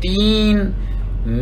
3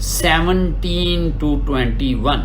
17 to 21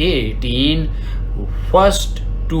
18 1 to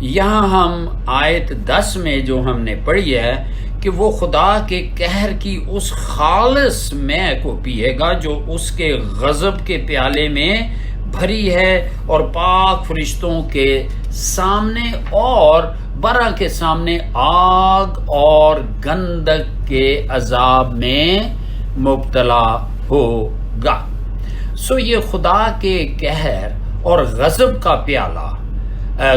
یہاں ہم آیت 10 میں جو ہم نے پڑھی ہے کہ وہ خدا کے قہر کی اس خالص مے کو پیے گا جو اس کے غضب کے پیالے میں بھری ہے، اور پاک فرشتوں کے سامنے اور برا کے سامنے آگ اور گندک کے عذاب میں مبتلا ہوگا۔ یہ خدا کے قہر اور غضب کا پیالہ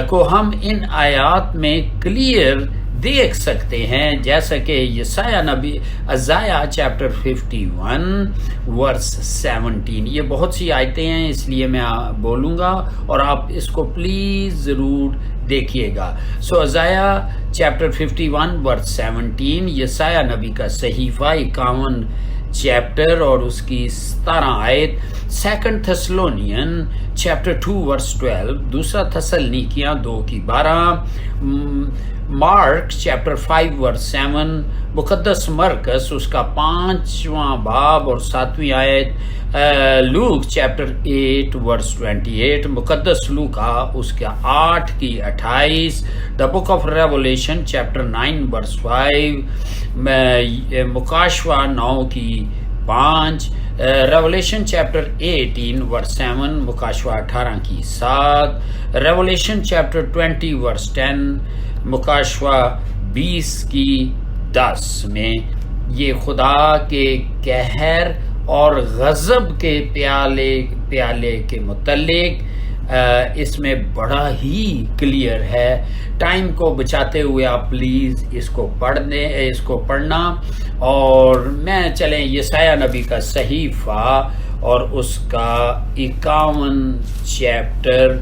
کو ہم ان آیات میں کلیئر دیکھ سکتے ہیں، جیسا کہ یسایہ نبی ازایہ چیپٹر 51 ورس 17۔ یہ بہت سی آیتیں ہیں، اس لیے میں بولوں گا اور آپ اس کو پلیز ضرور دیکھیے گا۔ ازایہ چیپٹر 51 ورس 17، یسایہ نبی کا صحیفہ 51 چیپٹر اور اس کی 17 آیت، 2 تھسلونین چیپٹر 2 ورس 12، دوسرا تھسلنیکیاں 2 کی 12، مارک چیپٹر 5 ورس 7، مقدس مرکس اس کا 5واں باب اور 7ویں آیت، لوک چیپٹر 8 ورس 28، مقدس لوکا اس کا 8 کی 28، دا بک آف ریولیشن چیپٹر 9 ورس 5، مکاشوہ 9 کی 5، ریولیشن چیپٹر 18 ورس 7، مکاشوہ 18 کی 7، ریولیشن چیپٹر 20 ورس 10، مکاشوہ 20 کی 10 میں یہ خدا کے قہر اور غضب کے پیالے کے متعلق اس میں بڑا ہی کلیئر ہے۔ ٹائم کو بچاتے ہوئے آپ پلیز اس کو پڑھنا، اور میں چلیں یسایہ نبی کا صحیفہ اور اس کا 51 چیپٹر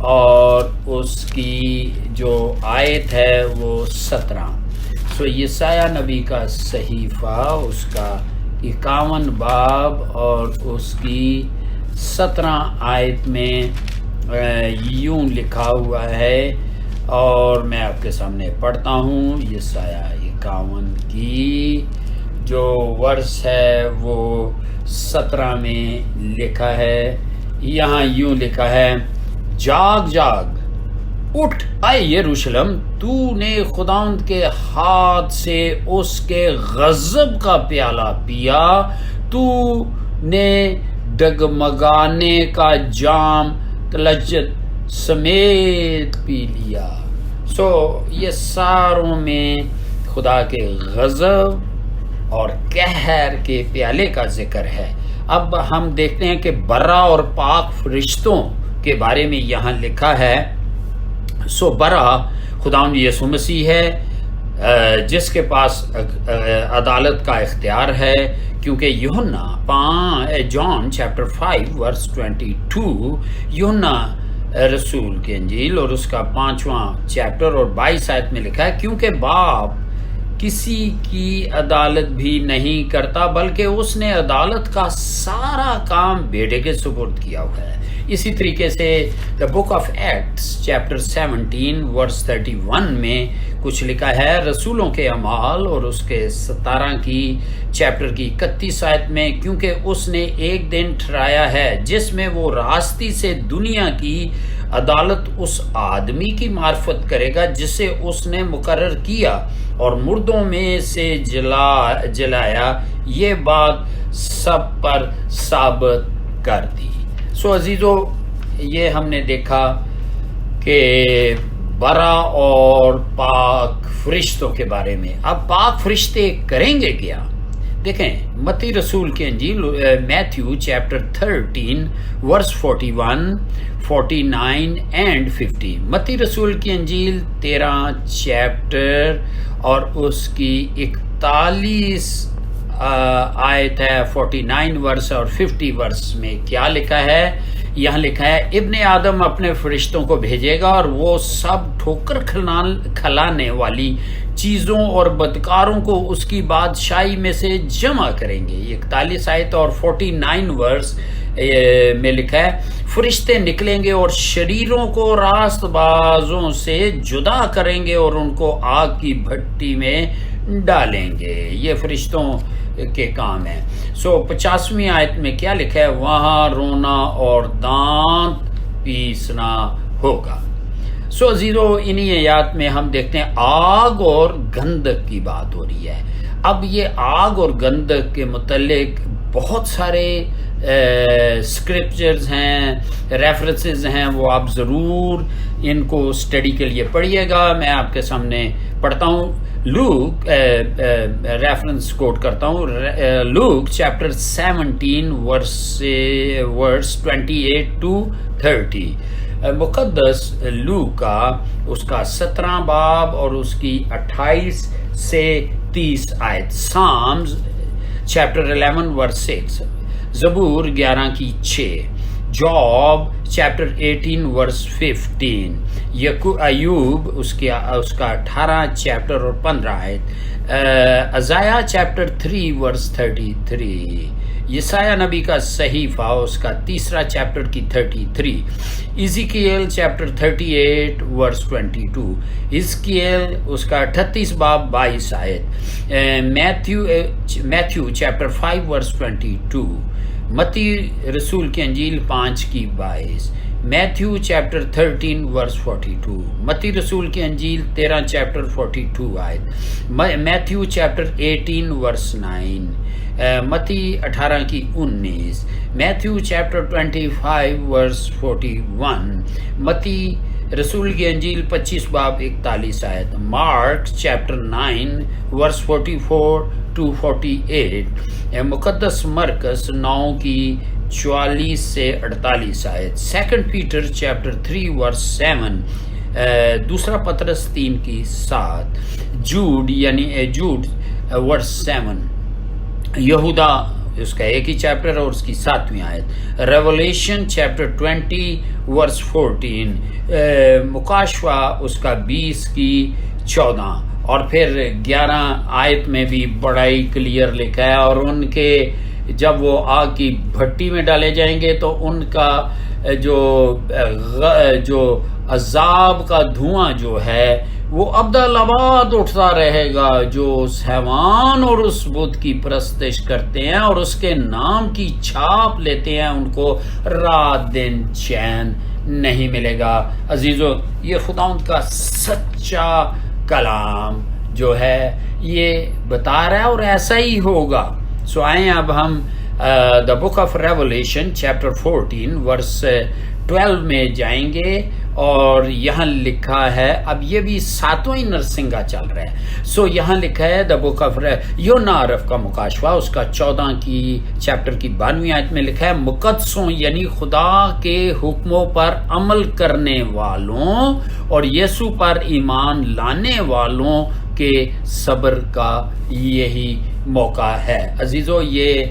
اور اس کی جو آیت ہے وہ 17۔ یسایہ نبی کا صحیفہ اس کا 51 باب اور اس کی 17 آیت میں یوں لکھا ہوا ہے، اور میں آپ کے سامنے پڑھتا ہوں۔ یسایہ 51 کی جو ورس ہے وہ 17 میں لکھا ہے، یہاں یوں لکھا ہے، جاگ جاگ اٹھ اے یروشلم، تو نے خداوند کے ہاتھ سے اس کے غضب کا پیالہ پیا، تو نے ڈگمگانے کا جام لذت سمیت پی لیا۔ یہ ساروں میں خدا کے غضب اور قہر کے پیالے کا ذکر ہے۔ اب ہم دیکھتے ہیں کہ برا اور پاک فرشتوں کے بارے میں یہاں لکھا ہے۔ برا خداوند یسوع مسیح ہے جس کے پاس عدالت کا اختیار ہے، کیونکہ جان چیپٹر 5 ورس 22، یوحنا رسول کی انجیل اور اس کا 5واں چیپٹر اور 22 آیت میں لکھا ہے، کیونکہ باپ کسی کی عدالت بھی نہیں کرتا بلکہ اس نے عدالت کا سارا کام بیٹے کے سپرد کیا ہوا ہے۔ اسی طریقے سے دا بک آف ایکٹس چیپٹر 17 ورس 31 میں کچھ لکھا ہے، رسولوں کے اعمال اور اس کے 17 کی چیپٹر کی 31 آیت میں، کیونکہ اس نے ایک دن ٹھہرایا ہے جس میں وہ راستی سے دنیا کی عدالت اس آدمی کی معرفت کرے گا جسے اس نے مقرر کیا اور مردوں میں سے جلایا، یہ بات سب پر ثابت کر دی۔ عزیزو، یہ ہم نے دیکھا کہ برا اور پاک فرشتوں کے بارے میں۔ اب پاک فرشتے کریں گے کیا؟ دیکھیں متی رسول کی انجیل میتھیو چیپٹر 13 ورس 41، 49 اینڈ 50۔ متی رسول کی انجیل 13 چیپٹر اور اس کی 41 آیت ہے، 49 ورس اور 50 ورس میں کیا لکھا ہے؟ یہاں لکھا ہے، ابن آدم اپنے فرشتوں کو بھیجے گا اور وہ سب ٹھوکر کھلانے والی چیزوں اور بدکاروں کو اس کی بادشاہی میں سے جمع کریں گے۔ 41 آیت اور 49 ورس میں لکھا ہے، فرشتے نکلیں گے اور شریروں کو راست بازوں سے جدا کریں گے اور ان کو آگ کی بھٹی میں ڈالیں گے۔ یہ فرشتوں کے کام ہے۔ 50ویں آیت میں کیا لکھا ہے؟ وہاں رونا اور دانت پیسنا ہوگا۔ سو عزیزو انہی آیات میں ہم دیکھتے ہیں آگ اور گندک کی بات ہو رہی ہے. اب یہ آگ اور گندک کے متعلق بہت سارے اسکرپچرز ہیں، ریفرنسز ہیں، وہ آپ ضرور ان کو اسٹڈی کے لیے پڑھیے گا. میں آپ کے سامنے پڑھتا ہوں. لوک ریفرنس کوٹ کرتا ہوں. لوک چیپٹر 17 ورس 28 to 30. مقدس لوکا اس کا 17 باب اور اس کی 28 سے 30 آیت. سامز چیپٹر 11 ورس 6. زبور 11 کی 6. جاب چیپٹر 18 ورس 15. ایوب اس کا 18 چیپٹر اور 15 آیت. ازائیا چیپٹر 3 ورس 33. یسایہ نبی کا صحیفہ اس کا 3 چیپٹر کی 33. ایزیکیل چیپٹر 38 ورس 22. حزقیل اس کا 38 باب 22 آیت. Matthew chapter 5 verse 22. متی رسول کی انجیل 5 کی 22. Matthew chapter 13 verse 42. متی رسول کی انجیل 13 چیپٹر 42 آیت. Matthew chapter 18 verse 9. متی 18 کی 19. Matthew chapter 25 verse 41. متی رسول کی انجیل 25 باب 41 آیت. Mark chapter 9 verse 44 to 48. مقدس مرکز 9 کی 44 سے 48 آیت. سیکنڈ پیٹر چیپٹر 3 ورس 7. دوسرا پطرس 3 کی 7. جوڈ یعنی جوڈ ورس 7. یہودا اس کا 1 ہی چیپٹر اور اس کی 7ویں آیت. ریولیشن چیپٹر 20 ورس 14. مکاشفہ اس کا 20 کی 14. اور پھر 11 آیت میں بھی بڑا ہی کلیئر لکھا ہے. اور ان کے جب وہ آگ کی بھٹی میں ڈالے جائیں گے تو ان کا جو عذاب کا دھواں جو ہے وہ ابدالآباد اٹھتا رہے گا. جو اس حیوان اور اس بت کی پرستش کرتے ہیں اور اس کے نام کی چھاپ لیتے ہیں ان کو رات دن چین نہیں ملے گا. عزیزو یہ خداوند کا سچا کلام جو ہے یہ بتا رہا ہے اور ایسا ہی ہوگا. سو آئیں اب ہم دا بک آف ریولیشن چیپٹر 14 ورس 12 میں جائیں گے. اور یہاں لکھا ہے، اب یہ بھی 7واں نرسنگا چل رہا ہے. سو یہاں لکھا ہے دا بک آف یونارف کا مکاشفہ اس کا 14 کی چیپٹر کی 92 آیت میں لکھا ہے مقدسوں یعنی خدا کے حکموں پر عمل کرنے والوں اور یسوع پر ایمان لانے والوں کے صبر کا یہی موقع ہے. عزیزو یہ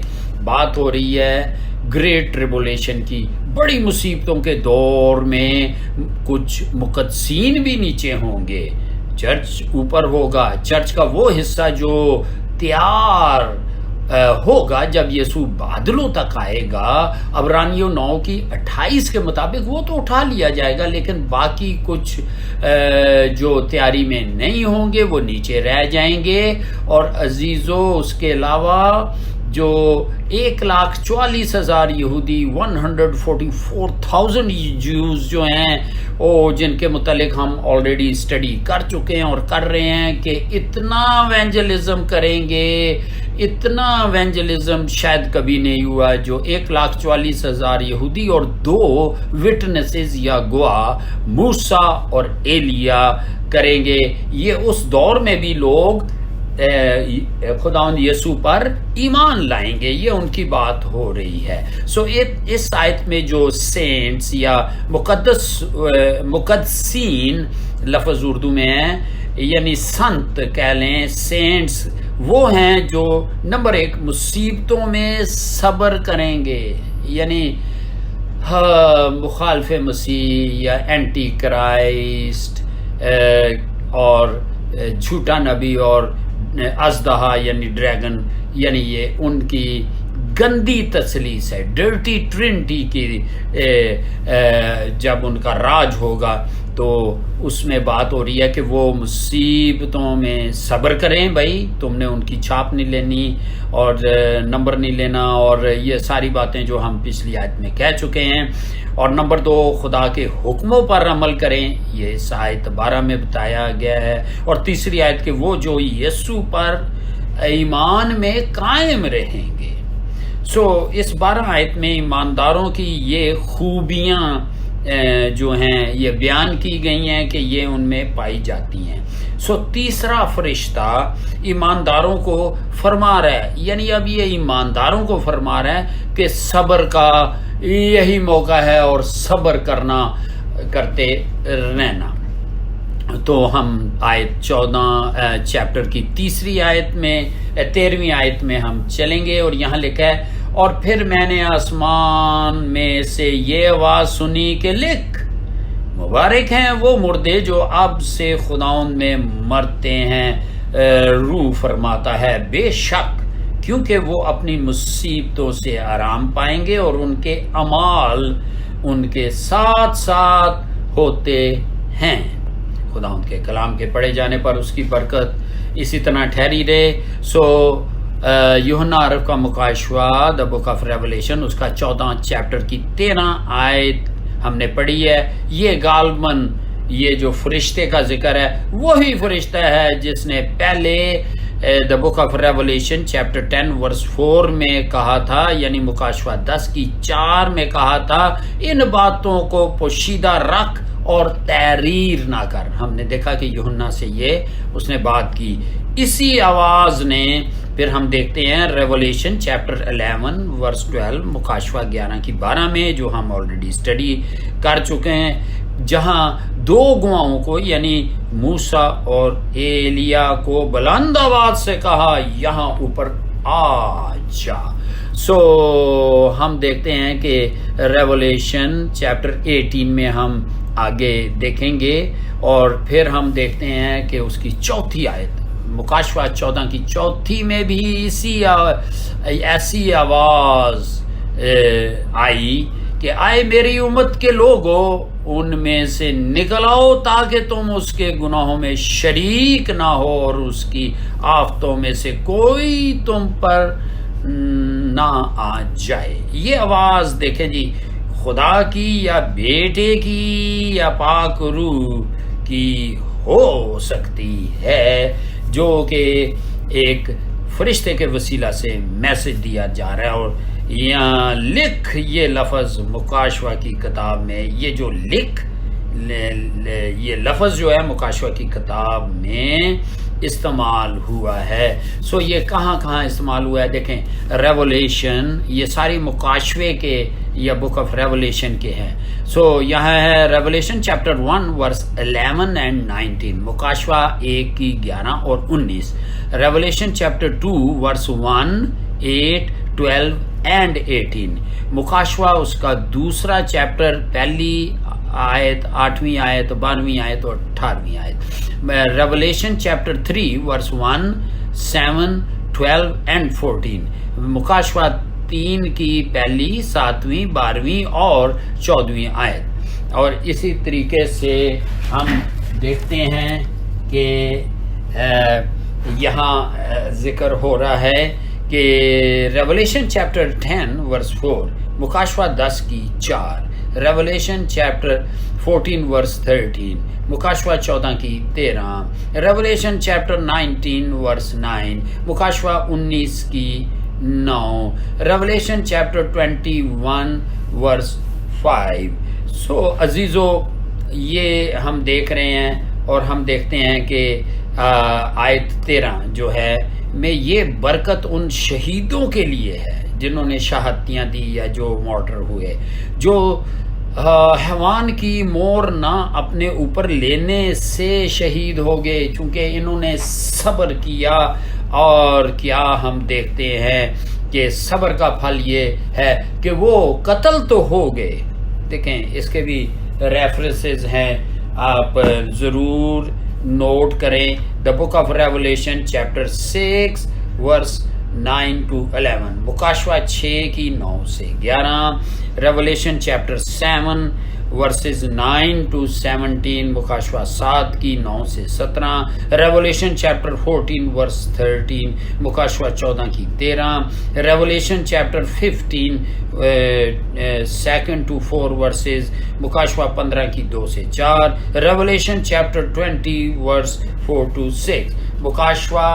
بات ہو رہی ہے گریٹ ٹریبولیشن کی. بڑی مصیبتوں کے دور میں کچھ مقدسین بھی نیچے ہوں گے. چرچ اوپر ہوگا. چرچ کا وہ حصہ جو تیار ہوگا جب یسوع بادلوں تک آئے گا. عبرانیوں 9 کی 28 کے مطابق وہ تو اٹھا لیا جائے گا، لیکن باقی کچھ جو تیاری میں نہیں ہوں گے وہ نیچے رہ جائیں گے. اور عزیزو اس کے علاوہ جو 1,44,000 یہودی 144,000 جوز جو ہیں جن کے متعلق ہم آلریڈی اسٹڈی کر چکے ہیں اور کر رہے ہیں کہ اتنا ایونجلزم کریں گے، اتنا ایونجلزم شاید کبھی نہیں ہوا جو 1,44,000 یہودی اور 2 وٹنسز یا گواہ موسیٰ اور ایلیا کریں گے. یہ اس دور میں بھی لوگ خداوند یسوع پر ایمان لائیں گے. یہ ان کی بات ہو رہی ہے. سو اس آیت میں جو سینٹس یا مقدسین لفظ اردو میں ہے یعنی سنت کہہ لیں، سینٹس وہ ہیں جو نمبر 1 مصیبتوں میں صبر کریں گے. یعنی مخالف مسیح یا اینٹی کرائسٹ اور جھوٹا نبی اور ازدہا یعنی ڈریگن، یعنی یہ ان کی گندی تسلیس ہے. ڈرٹی ٹرینٹی کی جب ان کا راج ہوگا تو اس میں بات ہو رہی ہے کہ وہ مصیبتوں میں صبر کریں. بھائی تم نے ان کی چھاپ نہیں لینی اور نمبر نہیں لینا، اور یہ ساری باتیں جو ہم پچھلی آیت میں کہہ چکے ہیں. اور نمبر 2، خدا کے حکموں پر عمل کریں، یہ اس آیت 12 میں بتایا گیا ہے. اور تیسری آیت کہ وہ جو یسوع پر ایمان میں قائم رہیں گے. اس 12 آیت میں ایمانداروں کی یہ خوبیاں جو ہیں یہ بیان کی گئی ہیں کہ یہ ان میں پائی جاتی ہیں. تیسرا فرشتہ ایمانداروں کو فرما رہا ہے، یعنی اب یہ ایمانداروں کو فرما رہا ہے کہ صبر کا یہی موقع ہے اور صبر کرتے رہنا. تو ہم آیت 14 چیپٹر کی 13ویں آیت میں ہم چلیں گے، اور یہاں لکھا ہے، اور پھر میں نے آسمان میں سے یہ آواز سنی کہ لکھ، مبارک ہیں وہ مردے جو اب سے خداوند میں مرتے ہیں. روح فرماتا ہے بے شک، کیونکہ وہ اپنی مصیبتوں سے آرام پائیں گے اور ان کے اعمال ان کے ساتھ ساتھ ہوتے ہیں. خداوند کے کلام کے پڑھے جانے پر اس کی برکت اسی طرح ٹھہری رہے. یوحنا عرف کا مکاشفہ دا بک آف ریولیشن اس کا 14 چیپٹر کی 13 آیت ہم نے پڑھی ہے. یہ غالباً یہ جو فرشتے کا ذکر ہے وہی فرشتہ ہے جس نے پہلے دا بک آف ریولیشن چیپٹر 10 ورس 4 میں کہا تھا، یعنی مکاشفہ 10 کی 4 میں کہا تھا، ان باتوں کو پوشیدہ رکھ اور تحریر نہ کر. ہم نے دیکھا کہ یوحنا سے اس نے بات کی. اسی آواز نے پھر ہم دیکھتے ہیں ریولیشن چیپٹر 11 ورس 12 مکاشفہ 11 کی 12 میں جو ہم آلریڈی اسٹڈی کر چکے ہیں، جہاں 2 گواہوں کو یعنی موسیٰ اور ایلیا کو بلند آواز سے کہا یہاں اوپر آ جا. ہم دیکھتے ہیں کہ ریولیشن چیپٹر 18 میں ہم آگے دیکھیں گے، اور پھر ہم دیکھتے ہیں کہ اس کی 4تھی آیت مکاشفہ 14 کی 4 میں بھی ایسی آواز آئی کہ آئے میری امت کے لوگوں، ان میں سے نکل آؤ تاکہ تم اس کے گناہوں میں شریک نہ ہو اور اس کی آفتوں میں سے کوئی تم پر نہ آ جائے. یہ آواز دیکھیں جی، خدا کی یا بیٹے کی یا پاک روح کی ہو سکتی ہے، جو کہ ایک فرشتے کے وسیلہ سے میسج دیا جا رہا ہے. اور یہاں لکھ، یہ لفظ مکاشفہ کی کتاب میں یہ لفظ جو ہے مکاشفہ کی کتاب میں استعمال ہوا ہے. یہ کہاں استعمال ہوا ہے؟ دیکھیں، ریولیشن یہ ساری مکاشفے کے یا بک آف ریولیشن کے ہیں. یہاں ہے ریولیشن چیپٹر 1 ورس 11 اینڈ 19، مکاشفہ 1 کی 11 اور 19. ریولیشن چیپٹر 2 ورس 1 8 12 اینڈ 18، مکاشفہ اس کا دوسرا چیپٹر، پہلی آیت 8ویں آیت 12ویں آیت اور 18ویں آیت. ریولیشن چیپٹر 3 ورس 1 7 12 اینڈ 14، مکاشفہ 3 کی پہلی 7ویں 12ویں اور 14ویں آیت. اور اسی طریقے سے ہم دیکھتے ہیں کہ یہاں ذکر ہو رہا ہے کہ ریولیشن چیپٹر 10 ورس 4، مکاشفہ 10 کی 4، ریولیشن چیپٹر 14 ورس 13، مکاشفہ 14 کی 13، ریولیشن چیپٹر 19 ورس 9، مکاشفہ 19 کی 9، ریولیشن چیپٹر 21 ورس 5. عزیزو، یہ ہم دیکھ رہے ہیں اور ہم دیکھتے ہیں کہ آیت 13 جو ہے میں یہ برکت ان شہیدوں کے لیے ہے جنہوں نے شہادتیاں دی یا جو مارٹر ہوئے، جو حیوان کی مور نہ اپنے اوپر لینے سے شہید ہو گئے، چونکہ انہوں نے صبر کیا. اور کیا ہم دیکھتے ہیں کہ صبر کا پھل یہ ہے کہ وہ قتل تو ہو گئے. دیکھیں، اس کے بھی ریفرنسز ہیں، آپ ضرور نوٹ کریں. The book of Revelation chapter 6 verse 9 to 11، مکاشفہ 6 کی 9 سے 11، ریولیشن چیپٹر 7 ورسز 9 to 17، مکاشفہ 7 کی 9 سے 17، ریولیشن چیپٹر 14 ورس 13، مکاشفہ 14 کی 13، ریولیشن چیپٹر 15 2 to 4 ورسز، مکاشفہ 15 کی 2 سے 4، ریولیشن چیپٹر 20 ورس 4 to 6، مکاشفہ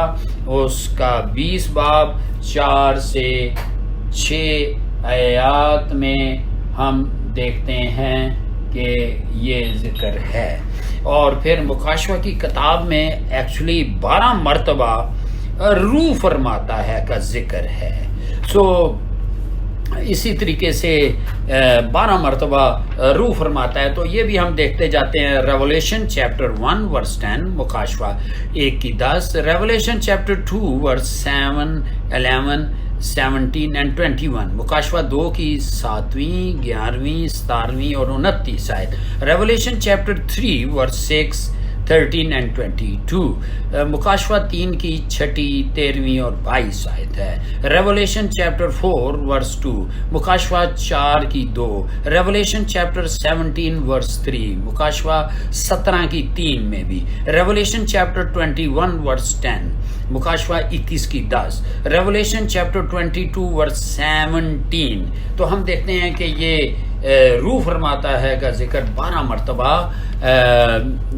اس کا 20 باب 4 سے 6 آیات میں ہم دیکھتے ہیں کہ یہ ذکر ہے، اور پھر مکاشفہ کی کتاب میں ایکچولی 12 مرتبہ روح فرماتا ہے کا ذکر ہے. سو اسی طریقے سے 12 مرتبہ روح فرماتا ہے، تو یہ بھی ہم دیکھتے جاتے ہیں. ریولیشن چیپٹر 1 ورس 10، مکاشفہ 1 کی 10، ریولیشن چیپٹر 2 ورس 7 11 17 and 21، مکاشفہ 2 کی 7ویں 11ویں 17ویں اور 29 آیت، ریولیشن چیپٹر 3 ورس 6 13 and 22، مکاشفہ 3 کی 6 13ویں اور 22 آیت ہے، ریولیشن چیپٹر 4 ورس 2، مکاشفہ 4 کی 2، ریولیشن چیپٹر 17 ورس 3، مکاشفہ 17 کی 3 میں بھی، ریولیشن چیپٹر 21 ورس 10، مکاشفہ 21 کی 10، ریولیشن چیپٹر 22 ورس 17. تو ہم دیکھتے ہیں کہ یہ روح فرماتا ہے کا ذکر 12 مرتبہ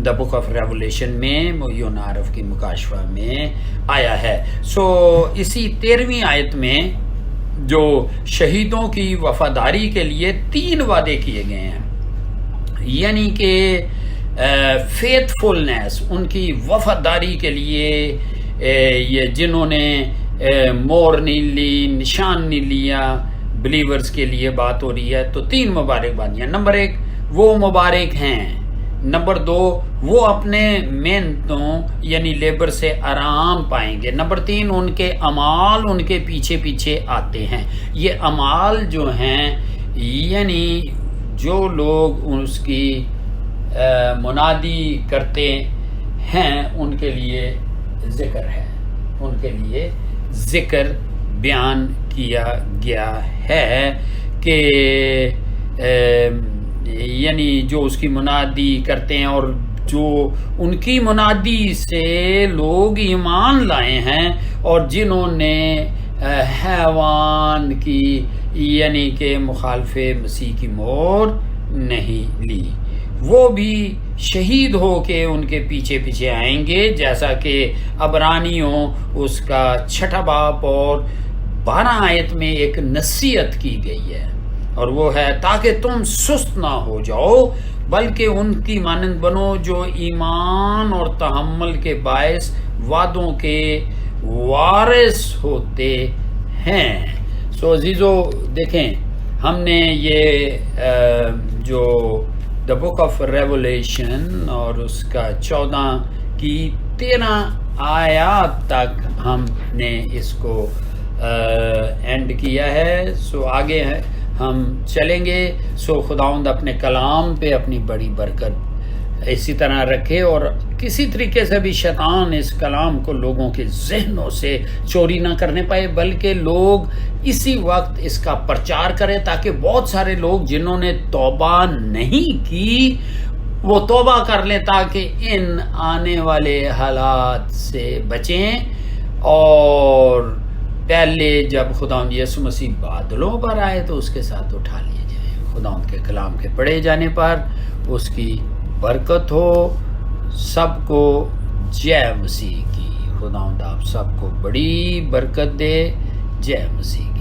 دا بک آف ریولیشن میں یونا عرف کی مکاشفہ میں آیا ہے. سو اسی 13ویں آیت میں جو شہیدوں کی وفاداری کے لیے 3 وعدے کیے گئے ہیں، یعنی کہ فیتھ فلنس، ان کی وفاداری کے لیے یہ جنہوں نے مور نہیں لی، نشان نہیں لیا، بلیورز کے لیے بات ہو رہی ہے. تو 3 مبارکبادیاں. نمبر 1 وہ مبارک ہیں، نمبر 2 وہ اپنے محنتوں یعنی لیبر سے آرام پائیں گے، نمبر 3 ان کے اعمال ان کے پیچھے پیچھے آتے ہیں. یہ اعمال جو ہیں یعنی جو لوگ اس کی منادی کرتے ہیں ان کے لیے ذکر ہے، ان کے لیے ذکر بیان کیا گیا ہے کہ یعنی جو اس کی منادی کرتے ہیں اور جو ان کی منادی سے لوگ ایمان لائے ہیں، اور جنہوں نے حیوان کی یعنی کہ مخالف مسیح کی مہر نہیں لی، وہ بھی شہید ہو کے ان کے پیچھے پیچھے آئیں گے، جیسا کہ عبرانیوں اس کا 6 باب اور 12 آیت میں ایک نصیحت کی گئی ہے، اور وہ ہے تاکہ تم سست نہ ہو جاؤ بلکہ ان کی مانند بنو جو ایمان اور تحمل کے باعث وعدوں کے وارث ہوتے ہیں. سو عزیزو دیکھیں، ہم نے یہ جو دا بک آف ریولیشن اور اس کا 14 کی 13 آیات تک ہم نے اس کو اینڈ کیا ہے. سو آگے ہم چلیں گے. سو خداوند اپنے کلام پہ اپنی بڑی برکت اسی طرح رکھے، اور کسی طریقے سے بھی شیطان اس کلام کو لوگوں کے ذہنوں سے چوری نہ کرنے پائے، بلکہ لوگ اسی وقت اس کا پرچار کریں تاکہ بہت سارے لوگ جنہوں نے توبہ نہیں کی وہ توبہ کر لیں، تاکہ ان آنے والے حالات سے بچیں، اور پہلے جب خداوند یسوع مسیح بادلوں پر آئے تو اس کے ساتھ اٹھا لیے جائیں. خداوند کے کلام کے پڑھے جانے پر اس کی برکت ہو. سب کو جے مسیح کی. خداوند آپ سب کو بڑی برکت دے. جے مسیح.